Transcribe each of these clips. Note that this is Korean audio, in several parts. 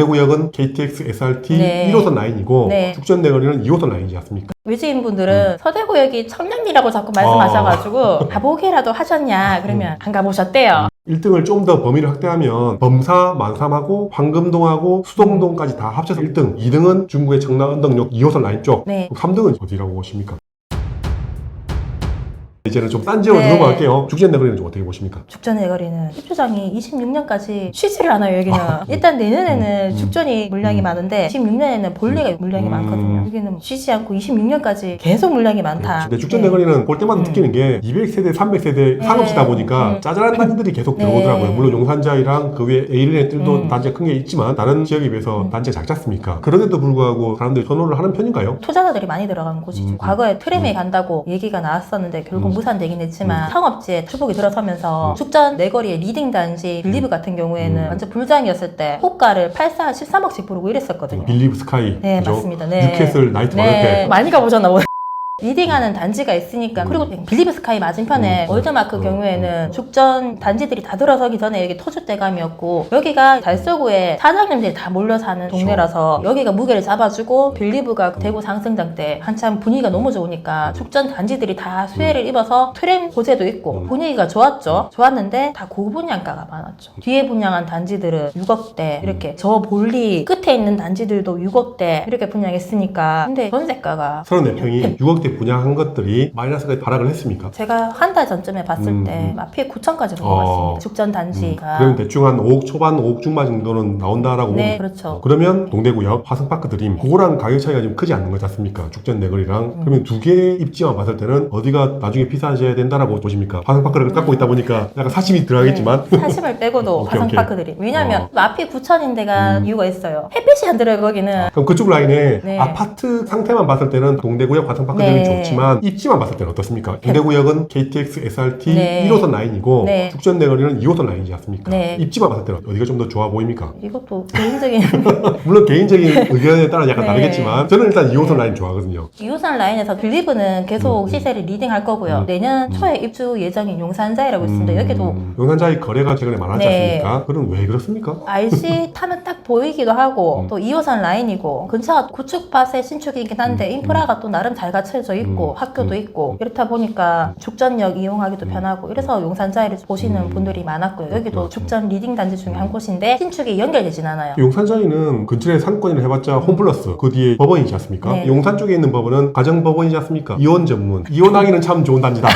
동대구역은 KTX, SRT 네. 1호선 라인이고 네. 죽전 내거리는 2호선 라인이지 않습니까? 외지인분들은 서대구역이 청량리라고 자꾸 말씀하셔가지고 가보기라도 하셨냐 그러면 안 가보셨대요. 1등을 좀 더 범위를 확대하면 범사, 만삼하고 황금동하고 수동동까지 다 합쳐서 1등, 2등은 중구의 청라언덕역 2호선 라인 쪽, 네. 3등은 어디라고 보십니까? 이제는 좀 딴 지역으로 네. 넘어갈게요. 죽전 내거리는 좀 어떻게 보십니까? 죽전 내거리는 입주장이 26년까지 쉬지를 않아요. 여기는 일단 내년에는 죽전이 물량이 많은데 26년에는 본래가 물량이 많거든요. 여기는 쉬지 않고 26년까지 계속 물량이 많다. 근데 죽전 내거리는 볼 때마다 느끼는 게 200세대, 300세대 산업시다 보니까 짜잘한 단지들이 계속 들어오더라고요. 물론 용산자이랑 그 위에 A리넷들도 단지가 큰 게 있지만 다른 지역에 비해서 단지가 작지 않습니까? 그런데도 불구하고 사람들이 선호를 하는 편인가요? 투자자들이 많이 들어가는 곳이죠. 과거에 트램에 간다고 얘기가 나왔었는데 결국 무산되긴 했지만 상업지에 주복이 들어서면서 죽전 내거리의 리딩 단지 빌리브 같은 경우에는 완전 불장이었을 때 호가를 8, 4, 13억씩 부르고 이랬었거든요. 빌리브 스카이, 네, 그죠? 맞습니다. 네. 뉴캐슬 나이트 네, 마르페. 많이 가보셨나 보네. 리딩하는 단지가 있으니까 그리고 빌리브 스카이 맞은편에 월드마크 경우에는 죽전 단지들이 다 들어서기 전에 여기 토주대감이었고 여기가 달서구에 사장님들이 다 몰려 사는 동네라서 여기가 무게를 잡아주고 빌리브가 대구 상승장 때 한참 분위기가 너무 좋으니까 죽전 단지들이 다 수혜를 입어서 트램 호재도 있고 분위기가 좋았죠. 좋았는데 다 고분양가가 많았죠. 뒤에 분양한 단지들은 6억대 이렇게 저 멀리 끝에 있는 단지들도 6억대 이렇게 분양했으니까 근데 전세가가 34평이 6억대 분양한 것들이 마이너스까지 발악을 했습니까? 제가 한 달 전쯤에 봤을 때 마피에 9천까지 본 것 같습니다. 죽전 단지가. 그러면 대충 한 5억 초반, 5억 중반 정도는 나온다라고 네, 보면 그렇죠. 그러면 동대구역, 화성파크 드림 그거랑 가격 차이가 좀 크지 않는 거지 않습니까? 죽전 내거리랑 그러면 두 개의 입지만 봤을 때는 어디가 나중에 비싸져야 된다라고 보십니까? 화성파크를 갖고 있다 보니까 약간 사심이 들어가겠지만 사심을 빼고도 오케이, 화성파크들이. 왜냐면 마피 9천인데가 이유가 있어요. 햇빛이 안 들어요 거기는. 그럼 그쪽 라인에 네. 아파트 상태만 봤을 때는 동대구역, 화성파크 네. 드림이 좋지만 입지만 봤을 때는 어떻습니까? 동대구역은 KTX, SRT 네. 1호선 라인이고 네. 죽전 내거리는 2호선 라인이지 않습니까? 네. 입지만 봤을 때는 어디가 좀 더 좋아 보입니까? 이것도 개인적인 물론 개인적인 의견에 따라 약간 네. 다르겠지만 저는 일단 2호선 라인 좋아하거든요. 2호선 라인에서 빌리브는 계속 시세를 리딩할 거고요. 내년 초에 입주 예정인 용산자이라고 있습니다. 여기도 용산자의 거래가 최근에 많았지 네. 않습니까? 그건 왜 그렇습니까? RC 타면 딱 보이기도 하고 또 2호선 라인이고 근처가 구축밭의 신축이긴 한데 인프라가 또 나름 잘 갖춰져 있고 학교도 있고 이렇다 보니까 죽전역 이용하기도 편하고 이래서 용산자이를 보시는 분들이 많았고요. 여기도 죽전 리딩 단지 중에 한 곳인데 신축이 연결되진 않아요. 용산자이는 근처에 상권이라 해봤자 홈플러스 그 뒤에 법원이지 않습니까? 네. 용산 쪽에 있는 법원은 가정법원이지 않습니까? 이혼 전문 이혼하기는 참 좋은 단지다.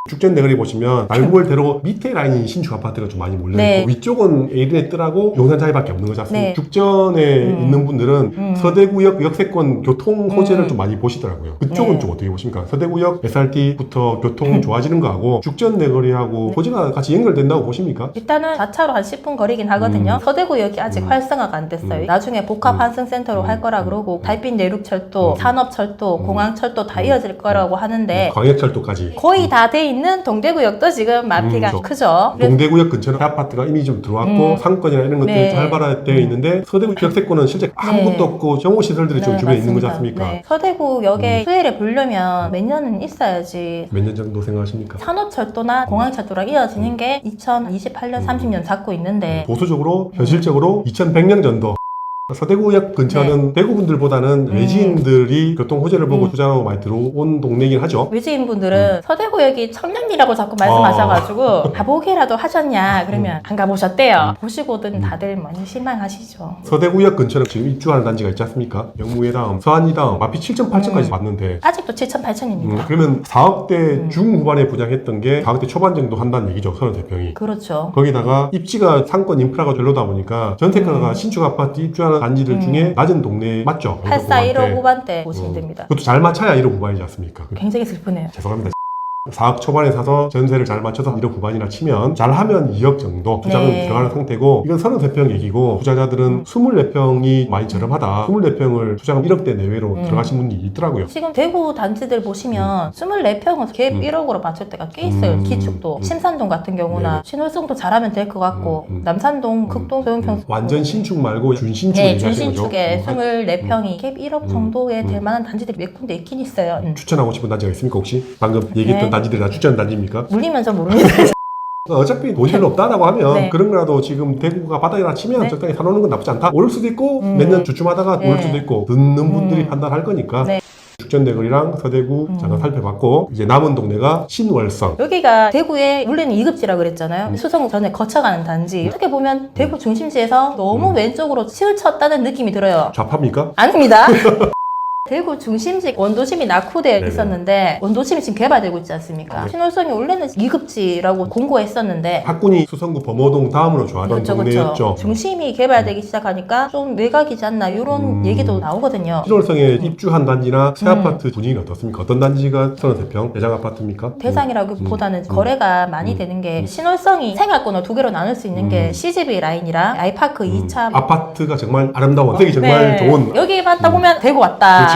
죽전 내거리 보시면 날구월대로 밑에 라인이 신축 아파트가 좀 많이 몰려있고 네. 위쪽은 에이리넷들하고 용산자이밖에 없는 거지 않습니까? 네. 죽전에 있는 분들은 서대구역 역세권 교통 호재를 좀 많이 보시더라고요. 그쪽은 네. 좀 어떻게 보십니까? 서대구역 SRT부터 교통 좋아지는 거하고 죽전 내거리하고 호재가 같이 연결된다고 보십니까? 일단은 4차로 한 10분 거리긴 하거든요. 서대구역이 아직 활성화가 안 됐어요. 나중에 복합 환승센터로 할 거라 그러고 달빛 내륙철도, 산업철도, 공항철도 다 이어질 거라고 하는데 광역철도까지 거의 다 돼 있는 동대구역도 지금 마피가 그렇죠. 크죠. 그래서 동대구역 근처는 아파트가 이미 좀 들어왔고 상권이나 이런 것들이 네. 활발화되어 있는데 서대구 역세권은 실제 아무것도 없고 정오시설들이 좀 주변에 있는 거지 않습니까? 네. 서대구역에 수혜를 보려면 몇 년은 있어야지 몇 년 정도 생각하십니까? 산업철도나 공항철도랑 이어지는 게 2028년, 30년 잡고 있는데 보수적으로 현실적으로 2100년 정도 서대구역 근처는 대구분들보다는 외지인들이 교통 호재를 보고 투자하고 많이 들어온 동네이긴 하죠. 외지인분들은 서대구역이 청량리라고 자꾸 말씀하셔가지고 가보기라도 하셨냐 그러면 안 가보셨대요. 보시고든 다들 많이 실망하시죠. 서대구역 근처는 지금 입주하는 단지가 있지 않습니까? 영무회 다음, 서안이 다음, 마피 7천, 8천까지 봤는데 아직도 7천, 8천입니다. 그러면 4억대 중후반에 분양했던 게 4억대 초반 정도 한다는 얘기죠. 33평이. 그렇죠. 거기다가 입지가 상권 인프라가 별로다 보니까 전세가가 신축 아파트 입주하는 단지들 중에 낮은 동네 맞죠? 84, 1호 후반대 보시면 됩니다. 그것도 잘 맞춰야 1호 후반이지 않습니까? 굉장히 슬프네요. 죄송합니다. 4억 초반에 사서 전세를 잘 맞춰서 1억 후반이나 치면 잘하면 2억 정도 투자금 네. 들어가는 상태고 이건 33평 얘기고 투자자들은 24평이 많이 저렴하다 24평을 투자금 1억대 내외로 들어가신 분들이 있더라고요. 지금 대구 단지들 보시면 24평은 갭 1억으로 맞출 때가 꽤 있어요. 기축도. 심산동 같은 경우나 네네. 신월성도 잘하면 될 것 같고 남산동, 극동, 소형평 완전 신축 말고 준신축 네, 얘기하시는 거죠? 준신축에 24평이 갭 1억 정도에 될 만한 단지들이 몇 군데 있긴 있어요. 추천하고 싶은 단지가 있습니까 혹시? 방금 얘기했던 네. 단지들이 다 추천 단지입니까? 물리면 좀 모릅니다. 어차피 돈이 별로 없다라고 하면 네. 그런 거라도 지금 대구가 바닥이라 치면 네. 적당히 사놓는 건 나쁘지 않다. 오를 수도 있고 몇 년 주춤하다가 네. 오를 수도 있고 듣는 분들이 판단할 거니까 네. 죽전대거리랑 서대구 잠깐 살펴봤고 이제 남은 동네가 신월성. 여기가 대구의 원래는 2급지라 그랬잖아요. 수성 전에 거쳐가는 단지. 어떻게 보면 대구 중심지에서 너무 왼쪽으로 치우쳤다는 느낌이 들어요. 좌파입니까? 아닙니다. 대구 중심지 원도심이 낙후되어 네네. 있었는데 원도심이 지금 개발되고 있지 않습니까? 네. 신월성이 원래는 2급지라고 공고했었는데 학군이 수성구 범어동 다음으로 좋아하던 동네였죠. 중심이 개발되기 시작하니까 좀 외곽이지 않나 이런 얘기도 나오거든요. 신월성에 입주한 단지나 새 아파트 분위기가 어떻습니까? 어떤 단지가 33평 대장 아파트입니까? 대상이라기보다는 거래가 많이 되는 게 신월성이 생활권을 두 개로 나눌 수 있는 게 CGV 라인이랑 아이파크 2차 아파트가 정말 아름다운 색이 정말 좋은 여기 봤다 보면 대구 왔다. 그렇지.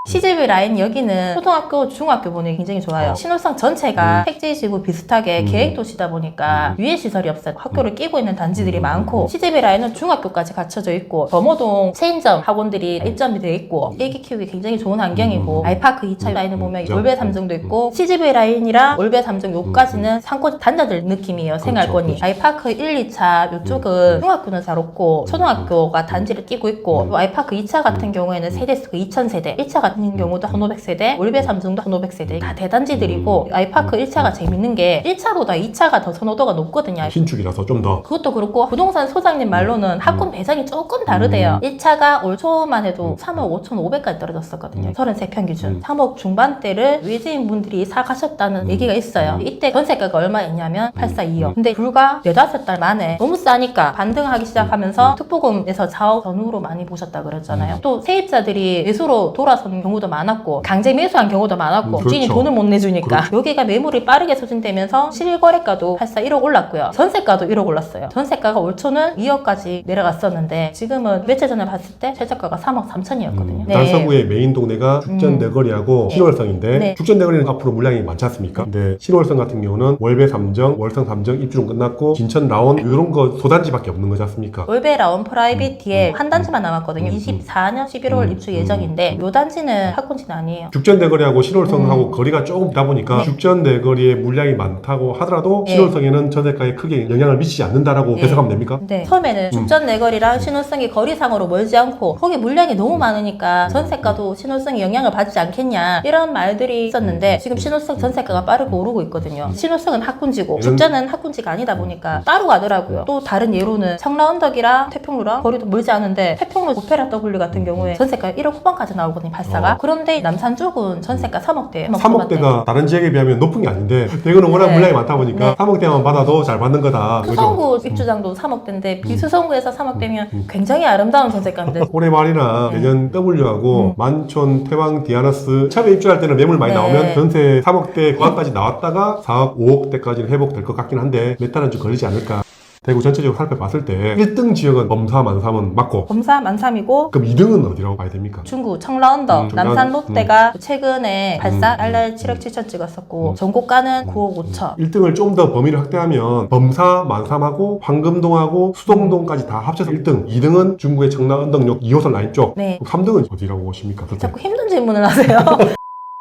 CGV 라인 여기는 초등학교, 중학교 보내기 굉장히 좋아요. 신월성 전체가 택지지구 비슷하게 계획도시다 보니까 유해 시설이 없어요. 학교를 끼고 있는 단지들이 많고 CGV 라인은 중학교까지 갖춰져 있고 범어동 체인점 학원들이 입점이 되어 있고 애기 키우기 굉장히 좋은 환경이고 아이파크 2차 라인을 보면 그렇죠. 올배 3정도 있고 CGV 라인이랑 올배 3정 요까지는 상권 단자들 느낌이에요. 생활권이. 그렇죠. 아이파크 1, 2차 요쪽은 중학교는 잘 없고 초등학교가 단지를 끼고 있고 또 아이파크 2차 같은 경우에는 세대수가 2000세대 1차 같은 경우도 1500세대 올배 3정도 1500세대 다 대단지들이고 아이파크 1차가 재밌는 게 1차보다 2차가 더 선호도가 높거든요. 신축이라서 좀 더 그것도 그렇고 부동산 소장님 말로는 학군 배정이 조금 다르대요. 1차가 올 초만 해도 3억 5,500까지 떨어졌었거든요. 33평 기준. 3억 중반대를 외지인 분들이 사가셨다는 얘기가 있어요. 이때 전세가가 얼마였냐면 842억. 근데 불과 4-5달 만에 너무 싸니까 반등하기 시작하면서 특보금에서 4억 전후로 많이 보셨다 그랬잖아요. 또 세입자들이 매수로 돌아서는 경우도 많았고 강제 매수한 경우도 많았고 주인이 그렇죠. 돈을 못 내주니까 여기가 매물이 빠르게 소진되면서 실거래가도 8사 1억 올랐고요. 전세가도 1억 올랐어요. 전세가가 올 초는 2억까지 내려갔었는데 지금은 며칠 전에 봤을 때 최저가가 3억 3천이었거든요. 단서구의 메인 동네가 죽전대거리하고 신월성인데 네. 죽전대거리는 앞으로 물량이 많지 않습니까? 근데 신월성 같은 경우는 월배 3정, 월성 3정 입주는 끝났고 진천 라온 이런 거 소단지밖에 없는 거지 않습니까? 올베 라운 프라이빗 한 단지만 남았거든요. 24년 11월 입주 예정인데 요 단지는 학군지는 아니에요. 죽전대거리하고 신월성하고 거리가 조금 있다 보니까 죽전대거리에 물량이 많다고 하더라도 네. 신월성에는 전세가에 크게 영향을 미치지 않는다라고 네. 해석하면 됩니까? 네. 처음에는 죽전 내거리랑 신월성이 거리상으로 멀지 않고 거기 물량이 너무 많으니까 전세가도 신월성이 영향을 받지 않겠냐 이런 말들이 있었는데 지금 신월성 전세가가 빠르게 오르고 있거든요. 신월성은 학군지고 죽전은 학군지가 아니다 보니까 따로 가더라고요. 또 다른 예로는 청라언덕이랑 태평로랑 거리도 멀지 않은데 태평로 오페라 W 같은 경우에 전세가 1억 후반까지 나오거든요. 발사가. 그런데 남산 쪽은 전세가 3억대. 3억대가 다른 지역에 비하면 높은 게 아닌데 대구는 워낙 네. 물량이 많다 보니까 네. 3억대만 받아도 잘 받는 거다. 수성구 입주장도 3억대인데 비수성구에서 3억대면 굉장히 아름다운 전세가인데 올해 말이나 내년 W하고 만촌, 태왕, 디아나스 처음에 입주할 때는 매물 많이 네. 나오면 전세 3억대 구간까지 나왔다가 4억, 5억대까지는 회복될 것 같긴 한데 몇 달은 좀 걸리지 않을까. 대구 전체적으로 살펴봤을 때 1등 지역은 범사, 만삼은 맞고 범사 만삼이고 그럼 2등은 어디라고 봐야 됩니까? 중구 청라언덕 청라언- 남산 롯데가 최근에 발사 달러 7억 7천 찍었었고 전고가는 9억 5천 1등을 좀 더 범위를 확대하면 범사, 만삼하고 황금동하고 수동동까지 다 합쳐서 1등 2등은 중구의 청라언덕역 2호선 라인 쪽 네. 3등은 어디라고 보십니까? 자꾸 힘든 질문을 하세요.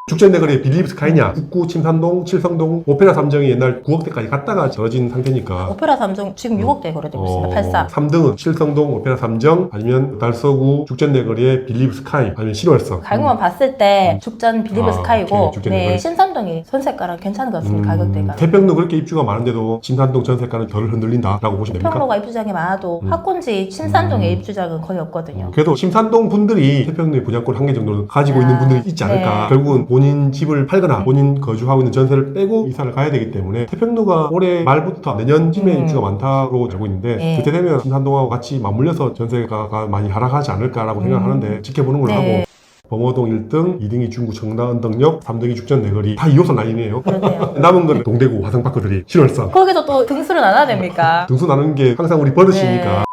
죽전대거리에 빌리브 스카이냐 북구, 침산동, 칠성동, 오페라 3정이 옛날 9억대까지 갔다가 저진 상태니까 오페라 3정 지금 6억대 거래되고 있습니다. 84 3등은 칠성동, 오페라 3정 아니면 달서구 죽전대거리에 빌리브 스카이 아니면 신월성 가격만 봤을 때 죽전 빌리브 아, 스카이고 오케이. 죽전 네, 내거리. 신산동이 전세가랑 괜찮은 것 같습니다. 가격대가. 태평로 그렇게 입주가 많은데도 침산동 전세가는 덜 흔들린다라고 보시면 됩니까? 태평로가 입주장이 많아도 학군지 신산동의 입주장은 거의 없거든요. 그래도 침산동 분들이 태평로에 분양권 한 개 정도는 가지고 있는 분들이 있지 않을까. 네. 결국은 본인 집을 팔거나 본인 거주하고 있는 전세를 빼고 이사를 가야 되기 때문에 태평로가 올해 말부터 내년쯤에 입주가 많다고 알고 있는데 네. 그때 되면 침산동하고 같이 맞물려서 전세가가 많이 하락하지 않을까라고 생각하는데 지켜보는 걸로 네. 하고 범어동 1등, 2등이 중구 청라언덕역, 3등이 죽전내거리 다 2호선 라인이에요. 그러네요. 남은 건 동대구 화성파크들이 신월성 거기서 또 등수를 나눠야 됩니까? 등수 나누는 게 항상 우리 버릇이니까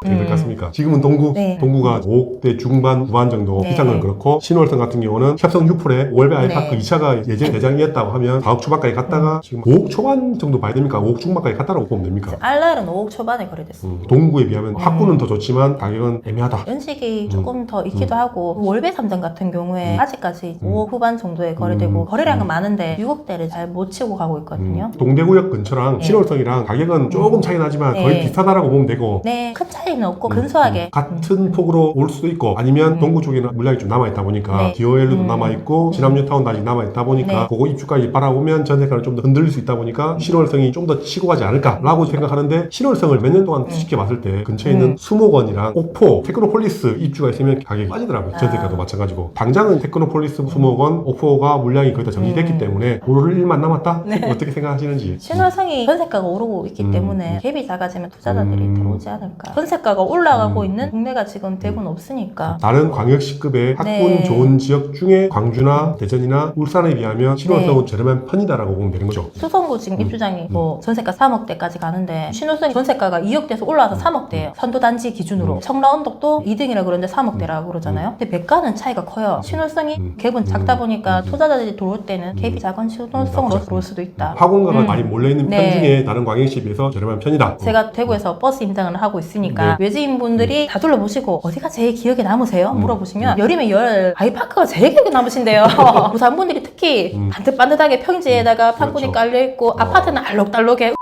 어떻게 될 것 같습니까? 지금은 동구, 네. 동구가 5억대 중반, 후반 정도 네. 비싼 건 그렇고 신월성 같은 경우는 협성 6%에 월배 아이파크 네. 2차가 예전 대장이었다고 하면 4억 초반까지 갔다가 지금 5억 초반 정도 봐야 됩니까? 5억 중반까지 갔다라고 보면 됩니까? 알랄은 5억 초반에 거래됐습니다. 동구에 비하면 학구는 더 좋지만 가격은 애매하다. 연식이 조금 더 있기도 하고 월배 3장 같은 경우에 아직까지 5억 후반 정도에 거래되고 거래량은 많은데 6억대를 잘 못 치고 가고 있거든요. 동대구역 근처랑 네. 신월성이랑 가격은 조금 차이 나지만 거의 네. 비슷하다라고 보면 되고 네, 큰 차이는 없고 근소하게 같은 폭으로 올 수도 있고 아니면 동구 쪽에는 물량이 좀 남아있다 보니까 네. 디오엘로도 남아있고 진압뉴타운도 아직 남아있다 보니까 네. 그거 입주까지 바라보면 전세가를 좀 더 흔들릴 수 있다 보니까 신월성이 좀 더 치고 가지 않을까라고 생각하는데 신월성을 몇 년 동안 지켜봤을 때 근처에 있는 수목원이랑 옥포, 테크노폴리스 입주가 있으면 가격이 빠지더라고요. 전세가도 마찬가지고 당장은 테크노폴리스, 수목원, 옥포가 물량이 거의 다 정리됐기 때문에 오를 일만 남았다? 어떻게 생각하시는지 신월성이 전세가가 오르고 있기 때문에 갭이 작아지면 투자자들이 들어오지 않을까. 전세가가 올라가고 있는 동네가 지금 대구는 없으니까. 다른 광역시급의 학군 네. 좋은 지역 중에 광주나 대전이나 울산에 비하면 신월성은 저렴한 편이다라고 보면 되는 거죠. 수성구 지금 입주장이 뭐 전세가 3억대까지 가는데 신월성이 전세가가 2억대에서 올라와서 3억대예요. 선도단지 기준으로. 청라언덕도 2등이라 그러는데 3억대라고 그러잖아요. 근데 매가는 차이가 커요. 신월성이 갭은 작다 보니까 투자자들이 들어올 때는 갭이 작은 신월성으로 들어올 수도 있다. 학원가가 많이 몰려있는 편 네. 중에 다른 광역시에 비해서 저렴한 편이다. 제가 대구에서 버스 임장을 하고 있으니까 외지인분들이 다 둘러보시고 어디가 제일 기억에 남으세요? 물어보시면 열이면 열 아이파크가 제일 기억에 남으신데요. 부산분들이 특히 반듯반듯하게 평지에다가 판권이 그렇죠. 깔려있고 아파트는 알록달록해.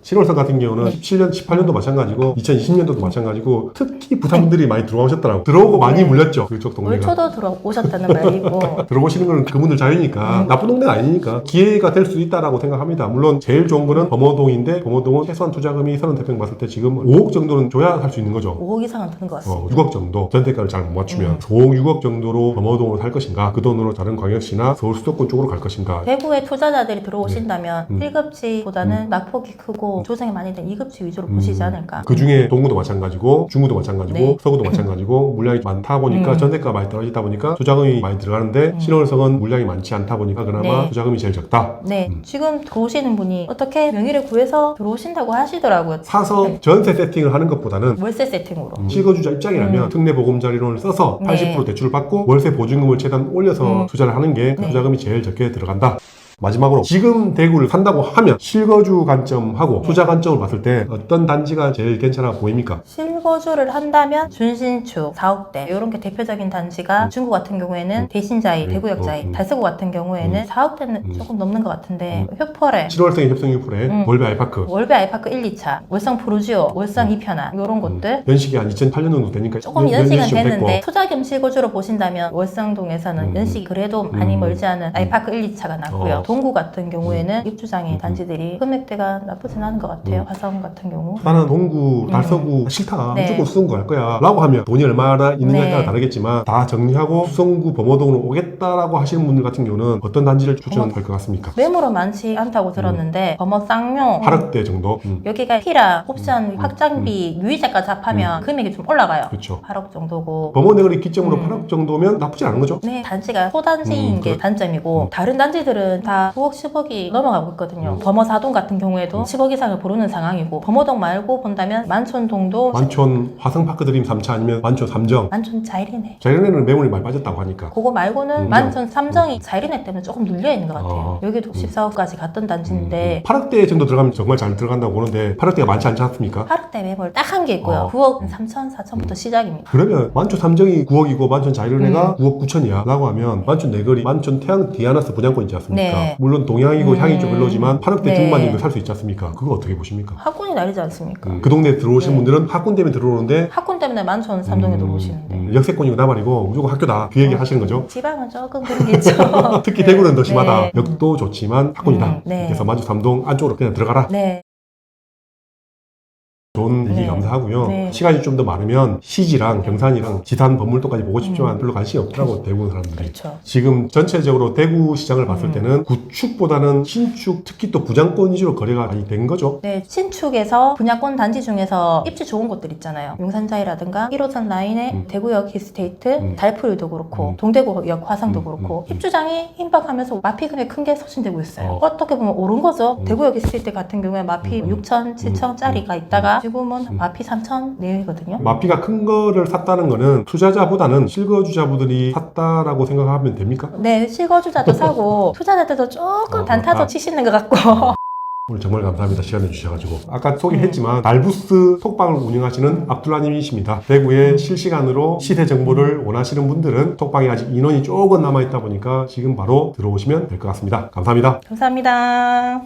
신월성 같은 경우는 17년, 18년도 마찬가지고 2020년도도 마찬가지고 특히 부산분들이 많이 들어오셨더라고요. 들어오고 많이 물렸죠. 그쪽 동네가. 올초도 들어오셨다는 말이고 들어오시는 건 그분들 자유니까 나쁜 동네가 아니니까 기회가 될 수 있다라고 생각합니다. 물론 제일 좋은 거는 범어동인데 범어동은 최소한 투자금이 30대평 봤을 때 지금 5억 정도는 줘야 살 수 있는 거죠. 5억 이상은 드는 것 같습니다. 6억 정도 전세가를 잘 못 맞추면 5억 6억 정도로 범어동으로 살 것인가 그 돈으로 다른 광역시나 서울 수도권 쪽으로 갈 것인가. 대구에 투자자들이 들어오신다면 1급지보다는 낙폭이 크고 조정이 많이 된 2급지 위주로 보시지 않을까. 그 중에 동구도 마찬가지고 중구도 마찬가지고 네. 서구도 마찬가지고 물량이 많다 보니까 전세가가 많이 떨어지다 보니까 투자금이 많이 들어가는데 신월성은 물량이 많지 않다 보니까 그나마 네. 투자금이 제일 적다. 네, 지금 들어오시는 분이 어떻게 명의를 구해서 들어오신다고 하시더라고요. 사서 전세 세팅을 하는 것보다는 월세 세팅으로. 실거주자 입장이라면 특례 보금자리론을 써서 네. 80% 대출을 받고 월세 보증금을 최대한 올려서 투자를 하는 게 투자금이 제일 적게 들어간다. 마지막으로 지금 대구를 산다고 하면 실거주 관점하고 투자 관점을 봤을 때 어떤 단지가 제일 괜찮아 보입니까? 실거주를 한다면 준신축 4억대 이런 게 대표적인 단지가 중구 같은 경우에는 대신자이, 대구역자이, 달서구 같은 경우에는 4억대는 조금 넘는 것 같은데 효퍼레, 7월생의 협성 유프레, 월배 아이파크 월배 아이파크 1, 2차, 월성 프루지오, 월성 이편한 이런 곳들 연식이 한 2008년 정도 되니까 조금 연식은 연식이 좀 됐는데 됐고. 투자 겸 실거주로 보신다면 월성동에서는 연식이 그래도 많이 멀지 않은 아이파크 1, 2차가 나고요. 동구 같은 경우에는 입주장이 단지들이 금액대가 나쁘진 않은 것 같아요. 화성 같은 경우. 나는 동구, 달서구 싫다. 네. 무조건 수성구 할 거야. 라고 하면 돈이 얼마나 있느냐에 네. 따라 다르겠지만 다 정리하고 수성구 범어동으로 오겠다라고 하시는 분들 같은 경우는 어떤 단지를 추천할 것 같습니까? 매물은 많지 않다고 들었는데 범어 쌍용 8억대 정도? 여기가 피라, 옵션, 확장비, 유의자까지 합하면 금액이 좀 올라가요. 그렇죠. 8억 정도고. 범어내거리 기점으로 8억 정도면 나쁘지 않은 거죠? 네, 단지가 소단지인 게 단점이고 다른 단지들은 다 9억, 10억이 넘어가고 있거든요. 범어 4동 같은 경우에도 10억 이상을 부르는 상황이고 범어동 말고 본다면 만촌동도 만촌 화성파크 드림 3차 아니면 만촌 3정 만촌 자이리네. 자이런에는 매물이 많이 빠졌다고 하니까 그거 말고는 만촌 3정이 자이리네 때문에 조금 눌려있는 것 같아요. 아. 여기도 14억까지 갔던 단지인데 8억대 정도 들어가면 정말 잘 들어간다고 보는데 8억대가 많지 않지 않습니까? 8억대 매물 딱 한 게 있고요. 9억 3천, 4천부터 시작입니다. 그러면 만촌 3정이 9억이고 만촌 자이런애가 9억 9천이야 라고 하면 만촌 내거리 만촌 태양 디아나스 분양권 있지 않습니까? 네. 물론 동향이고 향이 좀 별로지만 8억대 네. 중반이면 살 수 있지 않습니까? 그거 어떻게 보십니까? 학군이 나리지 않습니까? 그 동네에 들어오신 네. 분들은 학군 때문에 들어오는데 학군 때문에 만촌 3동에 들어오시는데 역세권이고 나발이고 무조건 학교다 그 얘기 하시는 거죠? 지방은 조금 그런 게 있죠. 특히 대구는 더 심하다. 네. 역도 좋지만 학군이다. 네. 그래서 만주 3동 안쪽으로 그냥 들어가라. 네. 좋은 얘기 네. 감사하고요. 네. 시간이 좀 더 많으면 시지랑 경산이랑 지산 건물도까지 보고 싶지만 별로 관심이 없더라고 대구 사람들이. 그렇죠. 지금 전체적으로 대구 시장을 봤을 때는 구축보다는 신축 특히 또 부장권 위주로 거래가 많이 된 거죠. 네, 신축에서 분양권 단지 중에서 입지 좋은 곳들 있잖아요. 용산자이라든가 1호선 라인의 대구역 히스테이트, 달풀도 그렇고 동대구역 화성도 그렇고 입주장이 임박하면서 마피 금액 큰 게 소진되고 있어요. 어떻게 보면 옳은 거죠. 대구역 히스테이트 같은 경우에 마피 6천, 7천짜리가 있다가 지금은 마피 3천 내외거든요. 마피가 큰 거를 샀다는 거는 투자자보다는 실거주자분들이 샀다라고 생각하면 됩니까? 네, 실거주자도 사고 투자자들도 조금 단타도 치시는 것 같고. 오늘 정말 감사합니다. 시간 내주셔가지고. 아까 소개했지만 달부스 톡방을 운영하시는 압둘라님이십니다. 대구에 실시간으로 시세 정보를 원하시는 분들은 톡방에 아직 인원이 조금 남아있다 보니까 지금 바로 들어오시면 될 것 같습니다. 감사합니다. 감사합니다.